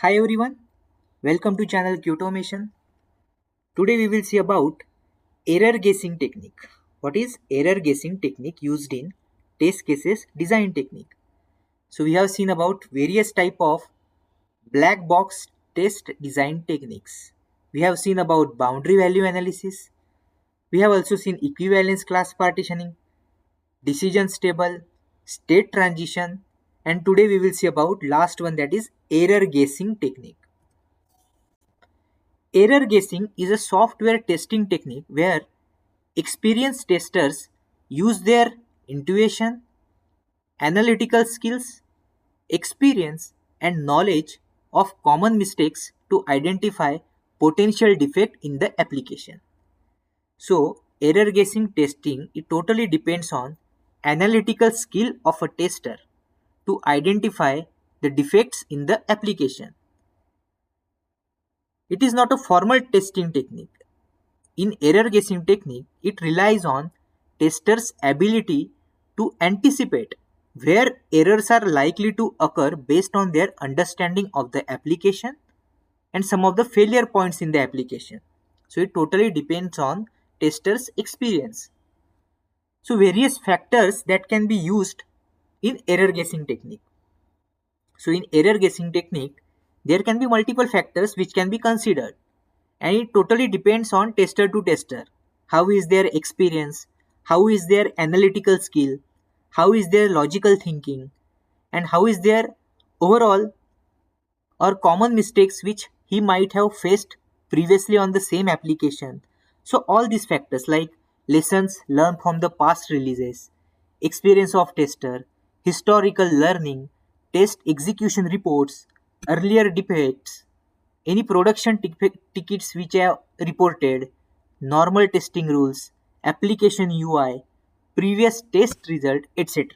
Hi everyone, welcome to channel Qautomation. Today we will see about error guessing technique. What is error guessing technique used in test cases design technique? So we have seen about various type of black box test design techniques. We have seen about boundary value analysis. We have also seen equivalence class partitioning, decision table, state transition, and today we will see about last one, that is error guessing technique. Error guessing is a software testing technique where experienced testers use their intuition, analytical skills, experience, and knowledge of common mistakes to identify potential defect in the application. So, error guessing testing, it totally depends on analytical skill of a tester to identify the defects in the application. It is not a formal testing technique. In error guessing technique, it relies on testers' ability to anticipate where errors are likely to occur based on their understanding of the application and some of the failure points in the application. So it totally depends on testers' experience. So various factors that can be used in error guessing technique. So in error guessing technique, there can be multiple factors which can be considered, and it totally depends on tester to tester. How is their experience, how is their analytical skill, how is their logical thinking, and how is their overall or common mistakes which he might have faced previously on the same application. So all these factors like lessons learned from the past releases, experience of tester, historical learning, test execution reports, earlier defects, any production tickets which are reported, normal testing rules, application UI, previous test result, etc.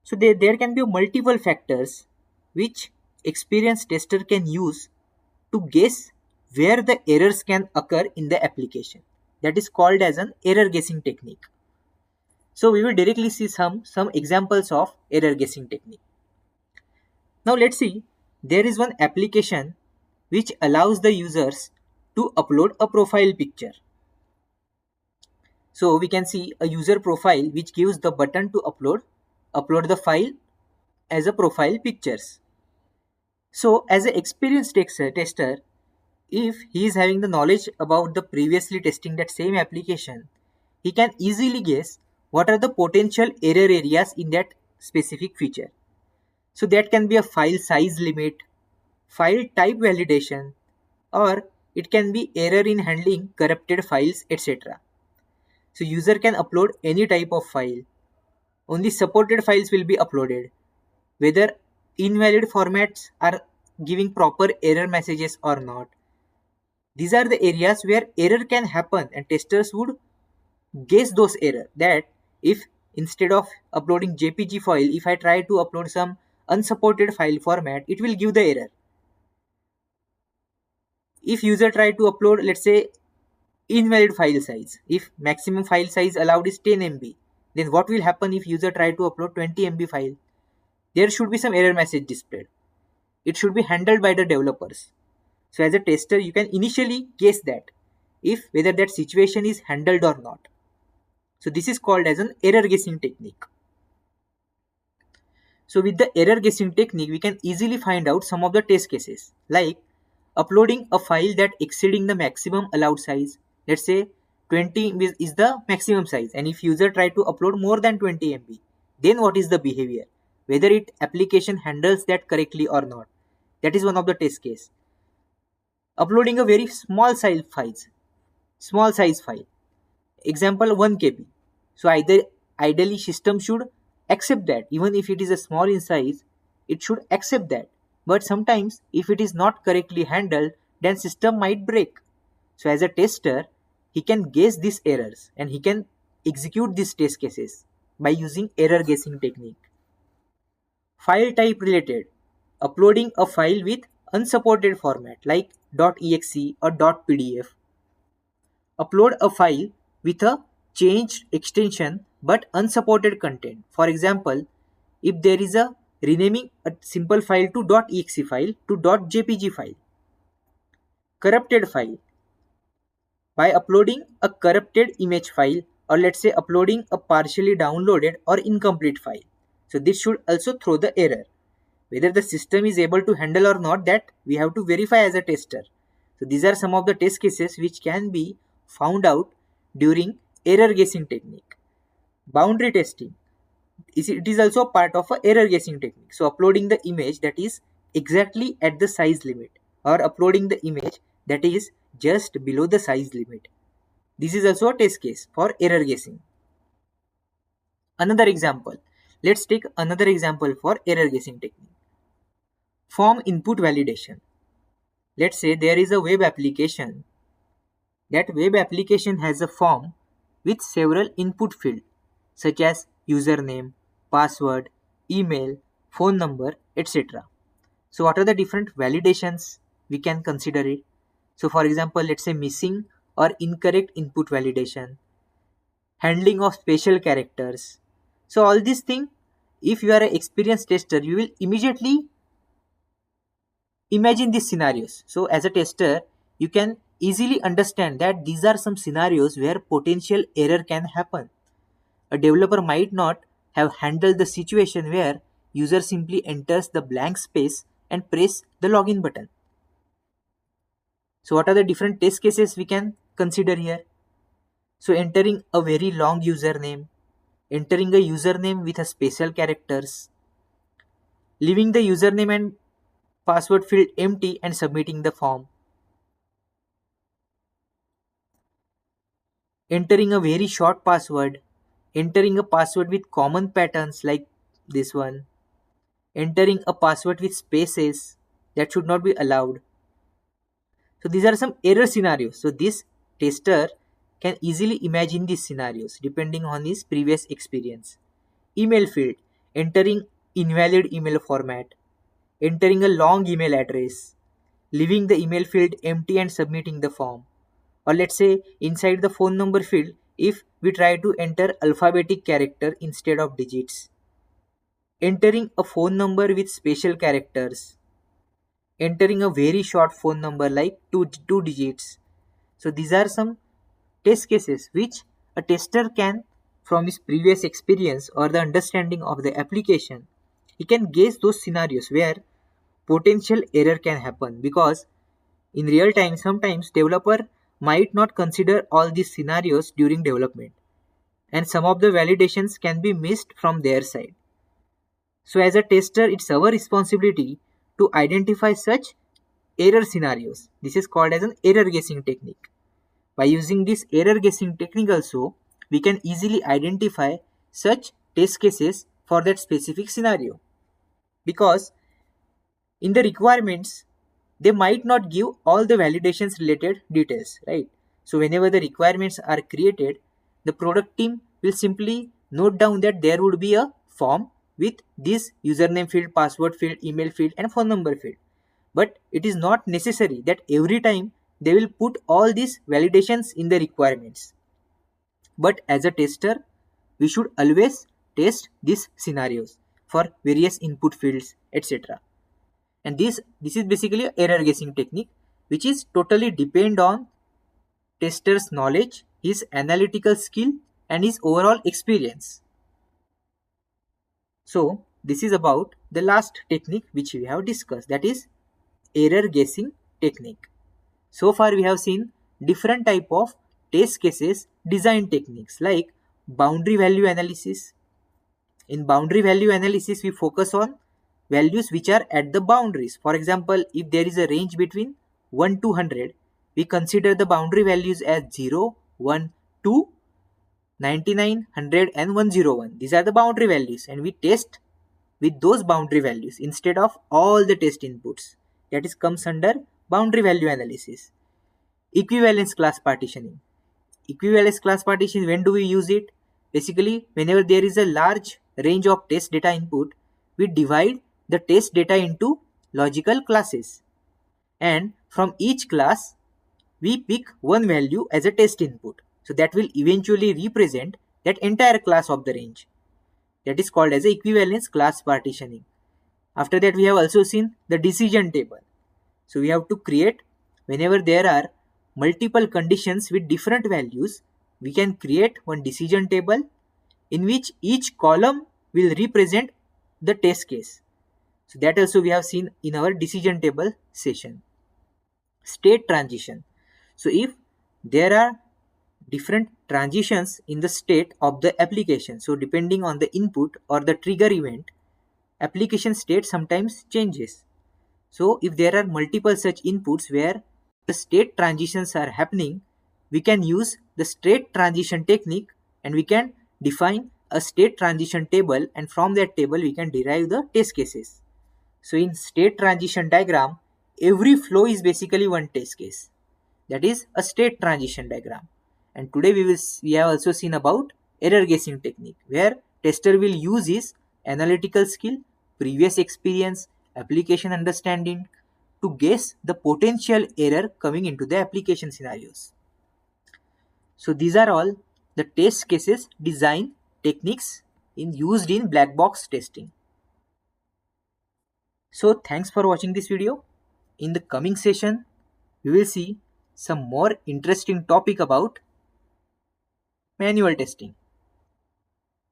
So there can be multiple factors which experienced tester can use to guess where the errors can occur in the application. That is called as an error guessing technique. So we will directly see some examples of error guessing technique. Now let's see, there is one application which allows the users to upload a profile picture. So we can see a user profile which gives the button to upload the file as a profile pictures. So as an experienced tester, if he is having the knowledge about the previously testing that same application, he can easily guess what are the potential error areas in that specific feature. So that can be a file size limit, file type validation, or it can be error in handling corrupted files, etc. So user can upload any type of file. Only supported files will be uploaded. Whether invalid formats are giving proper error messages or not. These are the areas where error can happen and testers would guess those error, that if instead of uploading JPG file, if I try to upload some unsupported file format, it will give the error. If user try to upload, let's say, invalid file size, if maximum file size allowed is 10 MB, then what will happen if user try to upload 20 MB file? There should be some error message displayed. It should be handled by the developers. So as a tester, you can initially guess that if whether that situation is handled or not. So this is called as an error guessing technique. So with the error guessing technique, we can easily find out some of the test cases, like uploading a file that exceeding the maximum allowed size. Let's say 20 is the maximum size, and if user try to upload more than 20 MB, then what is the behavior? Whether it application handles that correctly or not. That is one of the test case. Uploading a very small size file. Example 1 KB. So either ideally system should accept that, even if it is a small in size, it should accept that. But sometimes if it is not correctly handled, then system might break. So as a tester, he can guess these errors and he can execute these test cases by using error guessing technique. File type related. Uploading a file with unsupported format like .exe or .pdf. Upload a file with a changed extension but unsupported content. For example, if there is a renaming a simple file to .exe file to .jpg file. Corrupted file, by uploading a corrupted image file, or let's say uploading a partially downloaded or incomplete file. So this should also throw the error. Whether the system is able to handle or not, that we have to verify as a tester. So these are some of the test cases which can be found out during error guessing technique. Boundary testing, it is also part of a error guessing technique. So uploading the image that is exactly at the size limit, or uploading the image that is just below the size limit. This is also a test case for error guessing. Another example, let's take another example for error guessing technique. Form input validation. Let's say there is a web application. That web application has a form with several input fields such as username, password, email, phone number, etc. So what are the different validations we can consider it? So for example, let's say missing or incorrect input validation, handling of special characters. So all these things, if you are an experienced tester, you will immediately imagine these scenarios. So as a tester, you can easily understand that these are some scenarios where potential error can happen. A developer might not have handled the situation where user simply enters the blank space and press the login button. So what are the different test cases we can consider here? So entering a very long username, entering a username with a special characters, leaving the username and password field empty and submitting the form, entering a very short password, entering a password with common patterns like this one, entering a password with spaces that should not be allowed. So these are some error scenarios. So this tester can easily imagine these scenarios depending on his previous experience. Email field, entering invalid email format, entering a long email address, leaving the email field empty and submitting the form. Or let's say inside the phone number field, if we try to enter alphabetic character instead of digits, entering a phone number with special characters, entering a very short phone number like two digits. So these are some test cases which a tester can, from his previous experience or the understanding of the application, he can guess those scenarios where potential error can happen, because in real time sometimes developer might not consider all these scenarios during development, and some of the validations can be missed from their side. So as a tester, it's our responsibility to identify such error scenarios. This is called as an error guessing technique. By using this error guessing technique also, we can easily identify such test cases for that specific scenario. Because in the requirements, they might not give all the validations related details, right? So whenever the requirements are created, the product team will simply note down that there would be a form with this username field, password field, email field and phone number field. But it is not necessary that every time they will put all these validations in the requirements. But as a tester, we should always test these scenarios for various input fields, etc. And this is basically an error guessing technique which is totally depend on tester's knowledge, his analytical skill and his overall experience. So this is about the last technique which we have discussed, that is error guessing technique. So far we have seen different type of test cases design techniques like boundary value analysis. In boundary value analysis, we focus on values which are at the boundaries. For example, if there is a range between 1 to 100, we consider the boundary values as 0, 1, 2, 99, 100 and 101. These are the boundary values and we test with those boundary values instead of all the test inputs. That is comes under boundary value analysis. Equivalence class partitioning. Equivalence class partition, when do we use it? Basically, whenever there is a large range of test data input, we divide the test data into logical classes. And from each class, we pick one value as a test input. So that will eventually represent that entire class of the range. That is called as a equivalence class partitioning. After that, we have also seen the decision table. So we have to create, whenever there are multiple conditions with different values, we can create one decision table in which each column will represent the test case. So that also we have seen in our decision table session. State transition. So if there are different transitions in the state of the application, so depending on the input or the trigger event, application state sometimes changes. So if there are multiple such inputs where the state transitions are happening, we can use the state transition technique and we can define a state transition table, and from that table we can derive the test cases. So in state transition diagram, every flow is basically one test case. That is a state transition diagram. And today we have also seen about error guessing technique, where tester will use his analytical skill, previous experience, application understanding to guess the potential error coming into the application scenarios. So these are all the test cases design techniques used in black box testing. So thanks for watching this video. In the coming session, we will see some more interesting topic about manual testing.